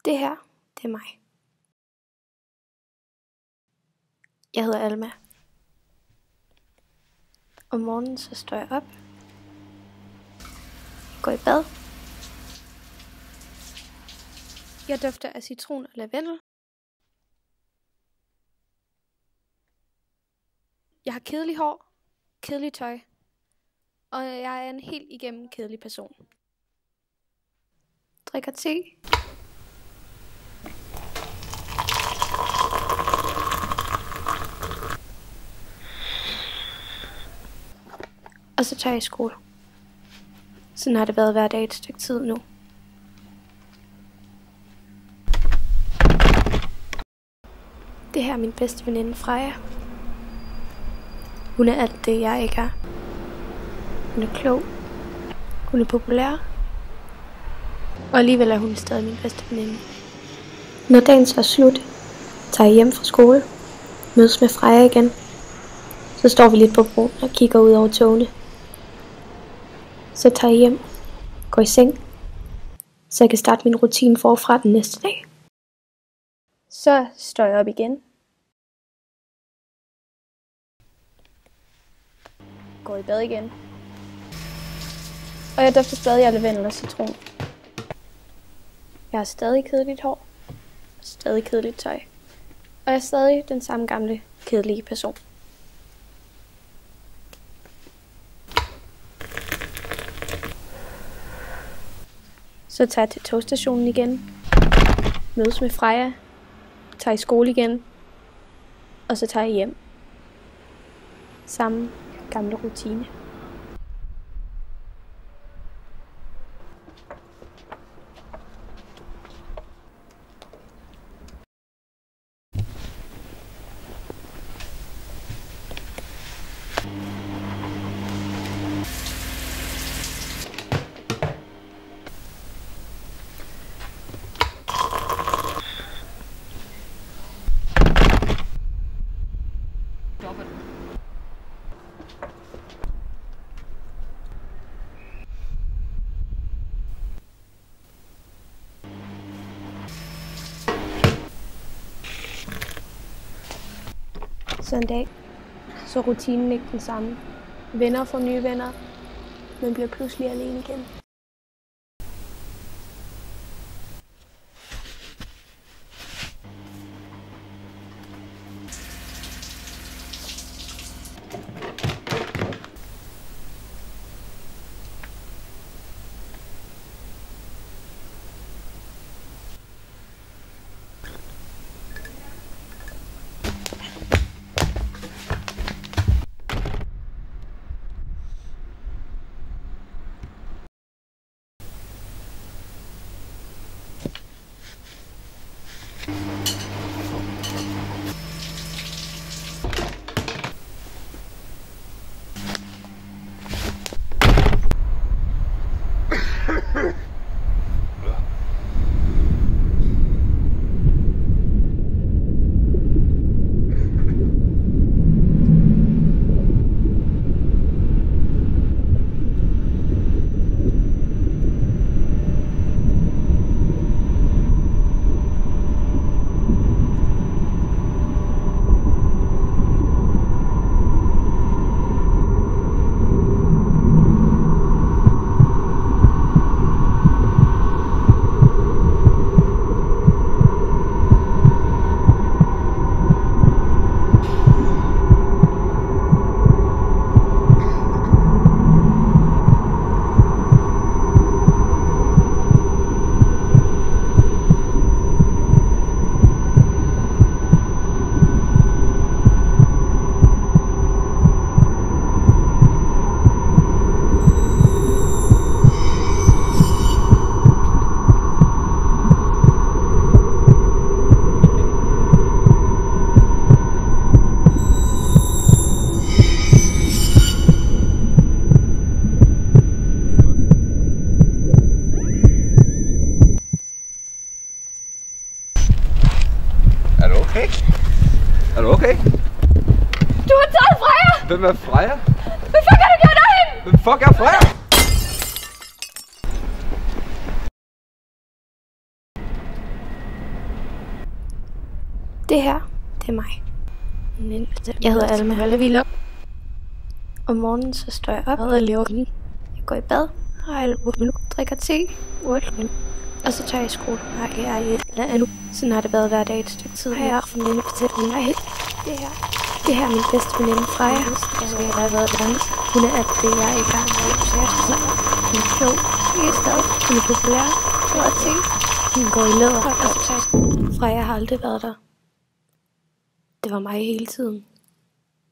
Det her, det er mig. Jeg hedder Alma. Om morgenen så står jeg op, går i bad. Jeg dufter af citron og lavendel. Jeg har kedelig hår, kedelig tøj, og jeg er en helt igennem kedelig person. Drikker te. Og så tager jeg i skole. Sådan har det været hver dag et stykke tid nu. Det her er min bedste veninde Freja. Hun er alt det, jeg ikke er. Hun er klog. Hun er populær. Og alligevel er hun stadig min bedste veninde. Når dagen så er slut, tager jeg hjem fra skole, mødes med Freja igen. Så står vi lidt på broen og kigger ud over togene. Så tager jeg hjem, går i seng, så jeg kan starte min rutine forfra den næste dag. Så står jeg op igen. Går i bad igen. Og jeg dufter stadig af lavendel og citron. Jeg har stadig kedeligt hår. Stadig kedeligt tøj. Og jeg er stadig den samme gamle, kedelige person. Så tager jeg til togstationen igen. Mødes med Freja. Tager i skole igen. Og så tager jeg hjem. Samme gamle rutine. Så en dag, så rutinen ikke den samme. Venner får nye venner, men bliver pludselig alene igen. okay? Er du okay? Du har taget Freja! Hvem er Freja? Hvad fuck har du gjort derhen? Hvem fuck er Freja? Det her, det er mig. Jeg hedder Alma Halleviller. Om morgenen så står jeg op og lever lige. Jeg går i bad, og jeg drikker te, og så tager jeg i skole. Sådan har det været hver dag et stykke tid. Har jeg haft en lille fortælling af det her er min bedste veninde Freja. Jeg har været dans. Hun er alt det, jeg er i gang med. Hun er klog. Hun er stadig. Hun er populær. Og ting. Hun går i læder, og så tager jeg i skole. Freja har aldrig været der. Det var mig hele tiden.